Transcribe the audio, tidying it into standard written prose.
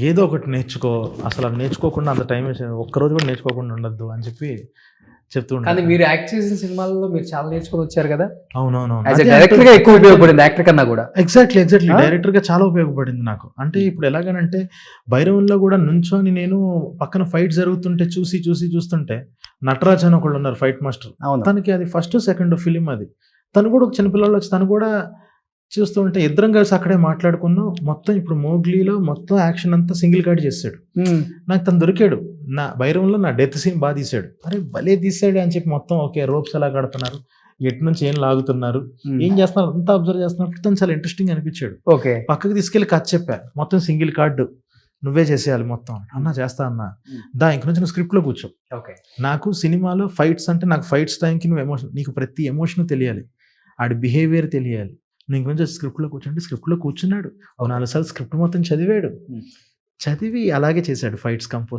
ఏదో ఒకటి నేర్చుకో, అసలు అది నేర్చుకోకుండా అంత టైం ఒక్కరోజు కూడా నేర్చుకోకుండా ఉండొద్దు అని చెప్పి చెప్తూ ఉంటాను. కానీ మీరు యాక్ట్ చేసిన సినిమాల్లో మీరు చాలా నేర్చుకొని వచ్చారు కదా, అవునవునవును. యాజ్ డైరెక్టర్ గా ఎక్కువ ఉపయోగపడింది యాక్టర్ కన్నా కూడా. ఎగ్జాక్ట్లీ డైరెక్టర్ గా చాలా ఉపయోగపడింది నాకు. అంటే ఇప్పుడు ఎలాగనంటే భైరవంలో కూడా నుంచొని నేను పక్కన ఫైట్ జరుగుతుంటే చూస్తుంటే నటరాజ్ అని ఒకళ్ళు ఉన్నారు ఫైట్ మాస్టర్. అవును, తనకి అది ఫస్ట్ సెకండ్ ఫిలిం అది. తను కూడా ఒక చిన్నపిల్లలు వచ్చి తను కూడా చూస్తూ ఉంటే ఇద్దరం కలిసి అక్కడే మాట్లాడుకున్నాం. మొత్తం ఇప్పుడు మోగ్లీలో మొత్తం యాక్షన్ అంతా సింగిల్ కార్డ్ చేశాడు. నాకు తను దొరికాడు. నా భైరవంలో నా డెత్ సీన్ బాగా తీశాడు. అరే భలే తీసాడు అని చెప్పి మొత్తం ఓకే రోప్స్ ఎలా కడుతున్నారు, ఎటు నుంచి ఏం లాగుతున్నారు, ఏం చేస్తున్నారు అంతా అబ్జర్వ్ చేస్తున్నారు. తను చాలా ఇంట్రెస్టింగ్ అనిపించాడు. ఓకే, పక్కకి తీసుకెళ్ళి కథ చెప్పా, మొత్తం సింగిల్ కార్డు నువ్వే చేసేయాలి మొత్తం. అన్నా చేస్తా అన్నా, ఇంక నుంచి నువ్వు స్క్రిప్ట్లో కూర్చో. ఓకే, నాకు సినిమాలో ఫైట్స్ అంటే నాకు ఫైట్స్ టైంకి నువ్వు ఎమోషన్, నీకు ప్రతి ఎమోషన్ తెలియాలి, ఆడి బిహేవియర్ తెలియాలి. నువ్వు ఇంకొంచెం స్క్రిప్ట్లో కూర్చుంటే స్క్రిప్ట్లో కూర్చున్నాడు. 4 సార్లు స్క్రిప్ట్ మొత్తం చదివాడు. చదివి అలాగే చేశాడు ఫైట్స్ కంపోజ్.